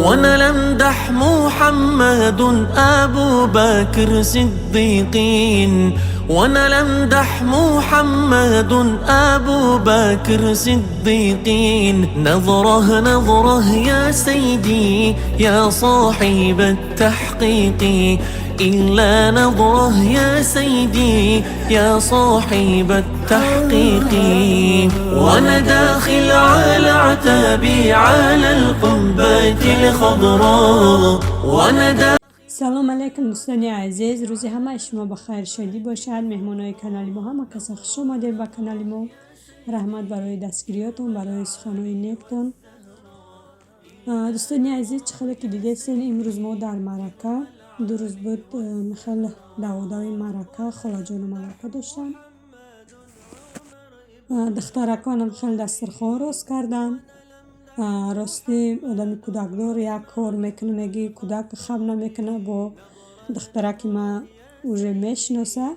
ونلمدح محمد أبو بكر صديقين، ونلمدح محمد أبو بكر صديقين. نظره نظره يا سيدي يا صاحب التحقيق، إلا نظره يا سيدي يا صاحب التحقيق. وأنا داخل على عتابي على القبة الخضراء، وأنا سلام علیکم دوستان عزیز، روز همه شما بخیر شادی باشد. مهمانای کانال ما همه کسا خوش آمدید به کانال ما. رحمت برای دستگیریاتون، برای سخنهای نیکتون. دوستان عزیز، چقدر که دیدین امروز ما در مرکه دو روز بود مثل دعوای مرکه خاله جان مرکه داشتم. دخترکانم خیلی دسترخوان راست کردن. راستی آدم کودکدار یک کار میکنه میگی کودک خب نمیکنه، با دخترکی ما اوژه میشناسه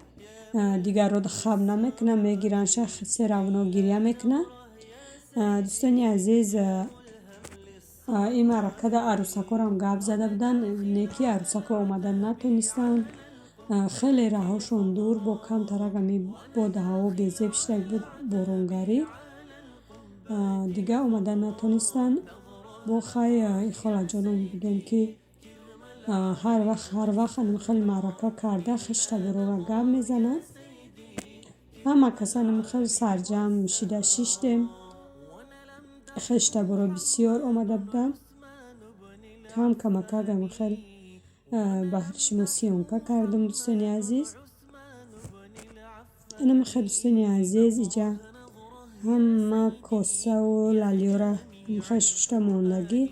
دیگر رو خب نمیکنه، میگیرن شخص رونا گریه میکنه. دوستانی عزیز، این مرکه در عروسکا هم گپ زده بودن، نیکی عروسکا آمدن نتونستن، خیلی راهشون دور با کم ترگمی باد هوا بیزه شده بود، بارونگری دیگه اومدن نتونستن. با خیلی خاله جانم بگم که هر وقت خیلی مرکه کرده خشت برو را گپ میزنن. همه کسان خیلی سرجم شیده شیشتیم، خشت برو بسیار آمده بودن. کم کمکه خیلی بحر شما سیانکه کردم. دوستانی عزیز، اینم خیلی دوستانی عزیز اینجا همه کاسه و لالیوره خیلی ششته موندگی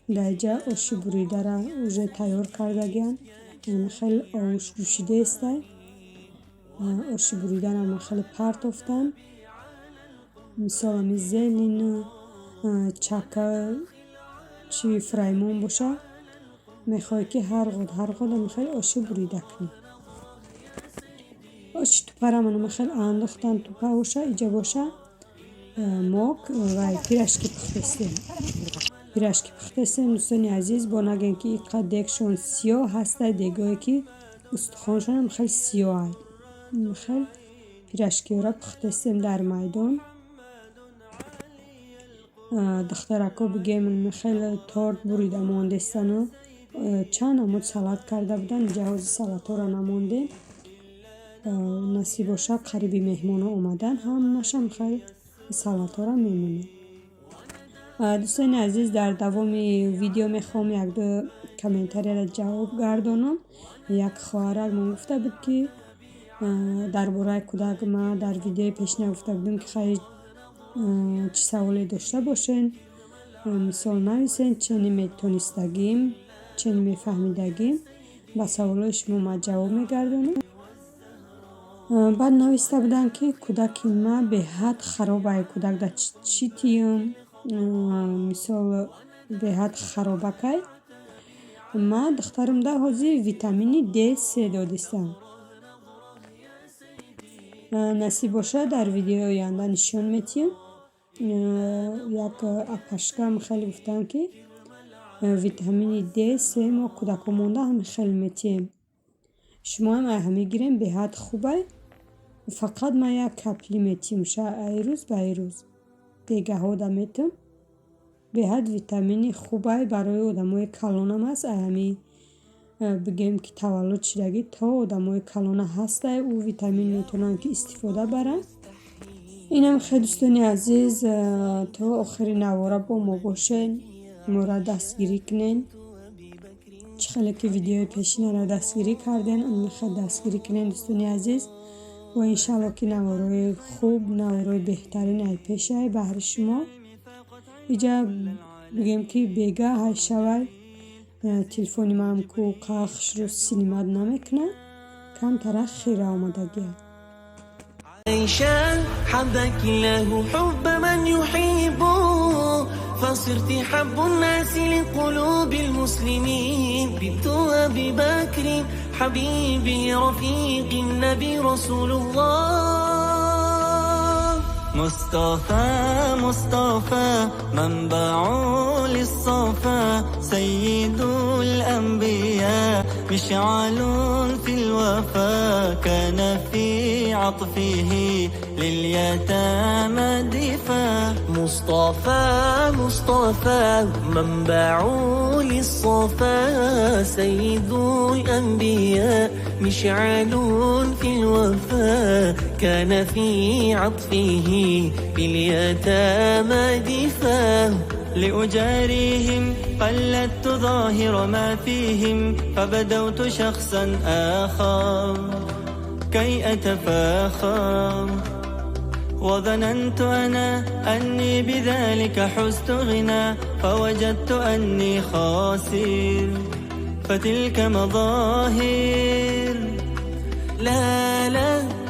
در اینجا آشی بریده را اوژه تیار کردگیان. خیلی آش جوشیده است، آشی بریده را خیلی پرت افتن. مثال همی زلین چکه چی فریمون باشه، میخوای که هر قد میخوای آشی بریده کنی. آشی تو پره منو خیلی انداختن تو پاوشه اینجا باشه ماک و پیرشکی پختستیم. دوستانی عزیز، با نگین که اینقدر دیگشون سیاه هسته، دیگایی که استخوانشون هم خیلی سیاه هست. خیلی پیرشکی را پختستیم در میدان. دخترکا بگیم خیلی تارت بریده ماندستن و چند عمود سلات کرده بودن، جهاز سلات ها را نمانده. نصیب و شب قریبی مهمان ها اومدن، همشم خیلی سلات ها را میمونه. دوستان عزیز، در دوام ویدیو میخوام یک دو کامنتاری را جواب گردانم. یک خواهر ما گفته بود که درباره کودک ما در ویدیو پیش نگفته بودم که خیلی چی سوالی داشته باشین، مثال نویسین چه نمیتونستگیم چه نمیفهمیدگیم، با سوالای شما ما جواب میگردانم. بعد نویسته بودن که کودک ما به حد خرابه، کودک در چی تیم مثال به حد خرابه که ما دخترم ده حاضی ویتامینی D3 دادستم. نصیب باشه در ویدیو آینده نشان میتیم. یک اپشکم خیلی گفتن که ویتامین D3 ما کودک مونده هم خیلی میتیم. شما هم همه گیریم به حد خوبه، فقط ما یک کپلی میتیم ایروز به ایروز دیگه ها دمیتم. به حد ویتامین خوبه برای آدمای کلان هم هست. همی بگیم که تولد شدگی تا آدمای کلان هسته او ویتامین میتونن که استفاده برن. اینم خیلی دوستانی عزیز تا آخرین نواره با ما باشین، ما را دستگیری کنین. چخیلی که ویدیو پیشین را دستگیری کردین، اما خیلی دستگیری کنین دوستانی عزیز. و انشالله که نوارای خوب، نوارای بهترین ای پیشه ای بهر شما. اینجا بگیم که بیگه های شوی تلفونی ما هم که قاخش رو سینیماد نمیکنه، کم طرح خیره آمدگی. عيشان حبك له حب من يحبه، فصرت حب الناس لقلوب المسلمين. بنت أبي بكر حبيبي رفيق النبي رسول الله. مصطفى منبع للصفا سيد الأنبياء مشعل في الوفا كان في عطفه لليتامى دفا مصطفى منبع للصفا سيد الأنبياء مشعل في الوفا كان في عطفه باليتامى دفا لأجاريهم قلدت ظاهر ما فيهم فبدوت شخصا آخر كي أتفاخر وظننت أنا أني بذلك حزت غنى فوجدت أني خاسر فتلك مظاهر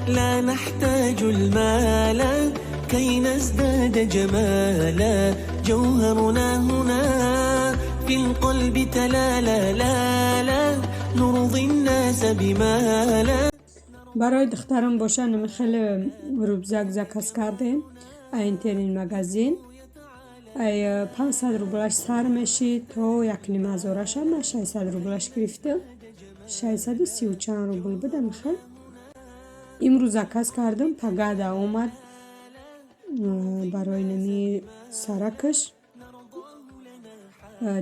لا نحتاج المال كي نزداد جمالا جوهرنا هنا في القلب تلالا لا نرضي الناس بما لا. برای دخترم باشن خیلی روبزک زکاس کردیم این ترین مگزین ای 500 روبلش سر میشید تا 1,500 هم 600 روبلش گرفتم 630 چند روبل بدم خیلی امروز زکاس کردم پگاده اومد برای نمی سرکش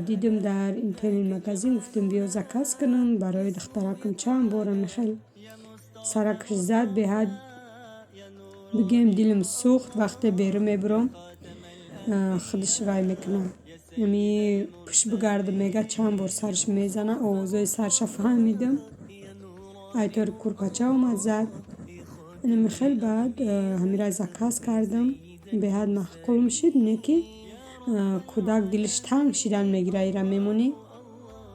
دیدم در اینترنت مگزین گفتم بیا زکاس کنم برای دخترکم چند بارم خیلی سرکش زد به حد بگم دلم سوخت وقتی بیرون میبرم خودش وای میکنم یعنی پشت بگردم میگه چند بار سرش میزنه اوضاع سرش فهمیدم ایطور کرکچه اومد زد اینم خیلی بعد همین را زکاس کردم به حد محکوم شد نکی کودک دلش تنگ شدن میگیره ایرا میمونی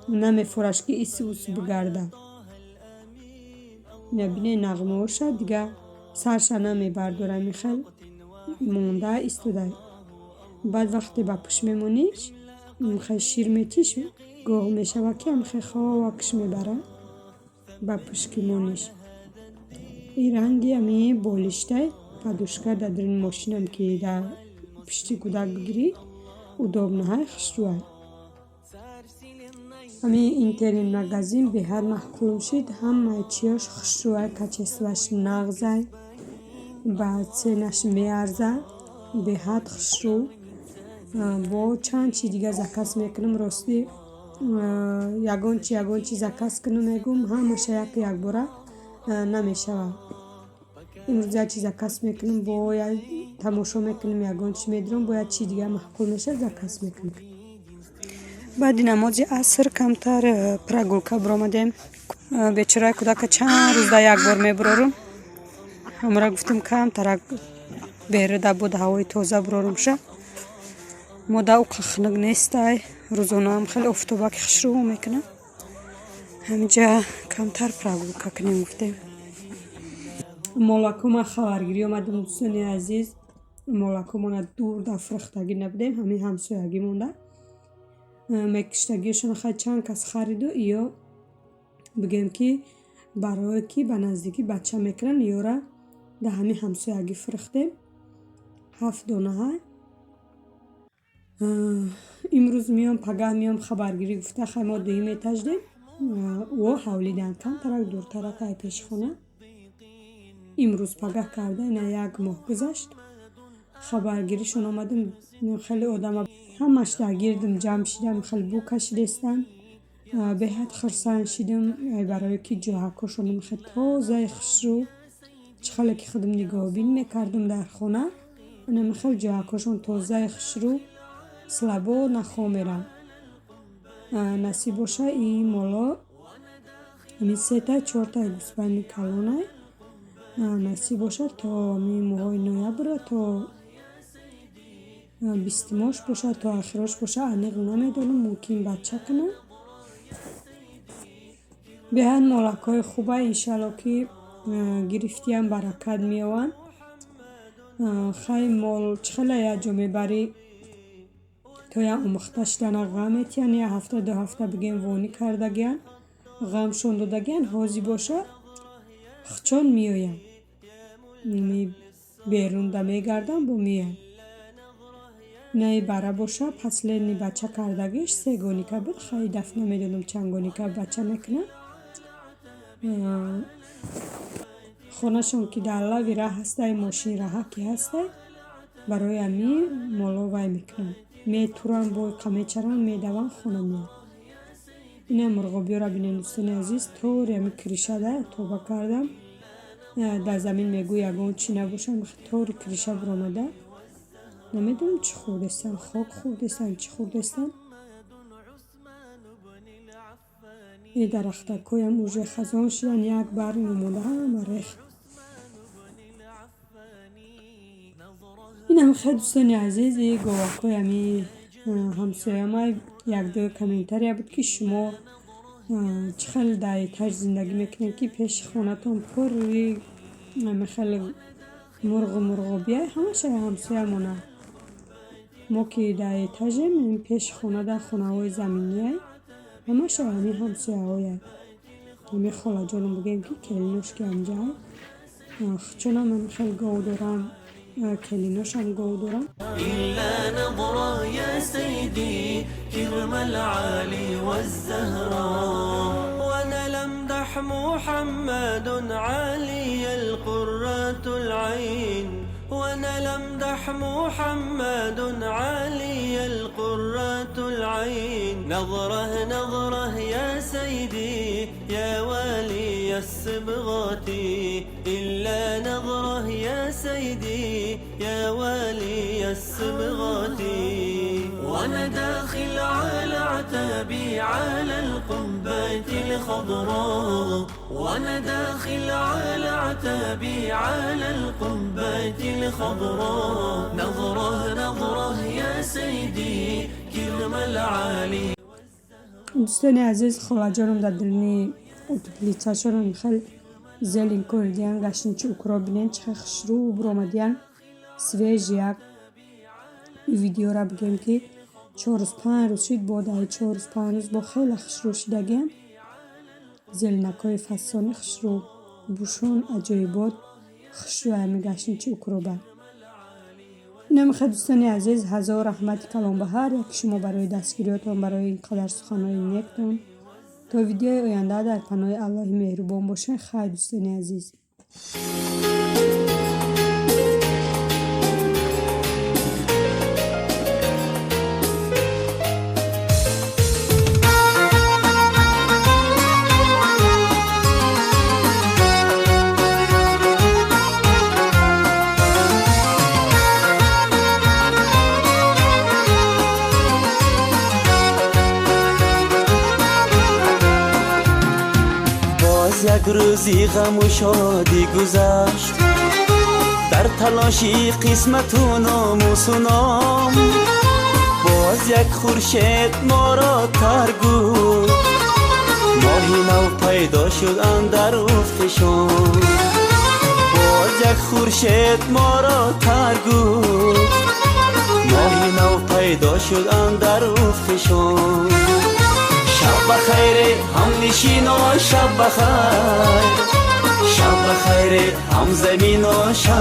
نمیفورش که ایسی اوسی بگرده نبینه نغمه شد دیگه سرش نمیبرداره میخیل مونده ایستوده بعد وقتی با پشت میمونیش میخیل شیر میتیش گوه میشه که میخیل خواهش میبره با پشت که مونیش این رنگی همی بولشته پدوشکه در درین ماشینم که در پشتی کودک بگیری و دوبنه خشتوه همی اینترین مگزین به هر محکوم شد همه چیاش خشتوه کچستوش نغزه بعد سینش میارزه به حد خشتو با چند چی دیگه زکاس میکنم راستی یگون چی زکاس کنم میگم همشه یک باره نمیشوه امروز یه چیز زکاس میکنم باید تماشا میکنم یگون چی میدرم باید چی دیگه محکوم میشه زکاس میکنم بعد نماز عصر کمتر پرگولکا برامدیم بیچاره کودک چند روز ده یک بار میبرارم همراه گفتم کمتر بیرده بود هوای تازه برارم شه ماده او خنک نیسته روزانه هم خیلی افتوبک خشرو میکنه همینجا کمتر پرگولکا کنیم گفتیم مالکوم خبرگیری آمدم دوستانی عزیز مالکوم دور در فرختگی نبودیم همین همسایگی مونده مکشتگیشون خیلی چند کس خریدو یا بگیم که برای که به نزدیکی بچه میکنن یا را در همین همسایگی فرختیم 7 دانه های امروز میام پگاه میام خبرگیری گفته خیلی ما دوی میتجدیم و حولیدن کم ترک دور ترک های پیش خونه امروز پگاه کرده اینه 1 ماه گذشت خبرگیریشون آمدم خیلی آدم همش درگیردم جمع شدم خیلی بو کشیدستن به حد خرسان شدم برای که جوهکاشونم خیلی تازه خشرو چخیلی که خودم نگاه بین میکردم در خونه اینم خیلی جوهکاشون تازه خشرو سلبا نخوا میرم نصیب باشه این مالا همین 3-4 گوسفند کلانه نصیب باشه تا همین موهای نویبره تا 20 ماش باشه تا آخراش باشه انیق نمیدونم ممکن بچه کنه به هر مالکای خوبه انشالله که گرفتی هم برکت میوان خیلی مال چخیلی یه جا میبری تا یه امختش دنه غمت یعنی 7 هفته بگیم وانی کرده گیان غم شونده گیان حاضی باشه خچان میوین بیرون ده میگردم با میان نه بره باشه پسلینی بچه کردگیش 3 گونیکا بود. خیلی دفعه نمیدونم چند گونیکا بچه میکنه. خونهشون که در لوی راه هسته، ماشین راه که هسته، برای امی مالو وای میکنن. میتورن بای قمیچران میدوان خونه میاد. اینه مرغابی را بینین دوستان عزیز. طور امی کریشه ده توبه کردم. در زمین میگوی اگه چی نباشن طور کریشه برامده. نمیدونم چی خوردستن، خاک خوردستن، چی خوردستن. این درخته کوی هم اوژه خزان شدن، یک بار نمونده همه ریخت. این هم خیلی دوستان عزیز گواکوی همی همسایه ما یک دو کامنتری بود که شما چه خیلی در ایتاج زندگی میکنید که پیش خونتون پر روی خیلی مرغابی همشه همسایه مونه. ما که در ایتاجیم پیش خونه در خونه های زمینی های همشه همی همسایه های همی خاله جانم بگیم که کلینوش که همجا های چون من خیلی گاو دارم كلينوش عن قودرة إلا نظرة يا سيدي كرم العالي والزهراء وأنا لمدح محمد عالي القرة العين وأنا لمدح محمد عالي القرة العين نظرة نظرة يا سيدي يا والي الصبغات إلا نظرة يا سيدي يا والي الصبغات وأنا داخل على عتابي على القبة الخضراء وأنا داخل على عتابي على القبة الخضراء نظرة نظرة يا سيدي كرم العالي. دوستان عزیز خاله جانم در درنی اتوپلیتا شدن خیلی زلین کردیان گشتن چه اکرا بینن چه خشرو برامدیان سویج یک ویدیو را بگیم که 4-5 روز شد با دهی 4-5 روز با خیلی خشرو شدگیم زلنکای فسانه خشرو بوشون عجایبات خشرو همی گشتن چه اکرا با اینم خیلی دوستان عزیز هزار رحمت کلام به هر یک شما برای دستگیریاتون برای این قدر سخنهای نیکتون تا ویدیوی آینده در پناه الله مهربان باشین. خیلی دوستان عزیز یک روزی غم و شادی گذشت در تلاشی قسمت و ناموس و نام باز یک خورشید ما را ترگو ماهی نو پیدا شد اندر افقشان باز یک خورشید ما را ترگو ماهی نو پیدا شد اندر افقشان شب بخیر هم نشینا شب بخیر شب بخیر هم زمین و شب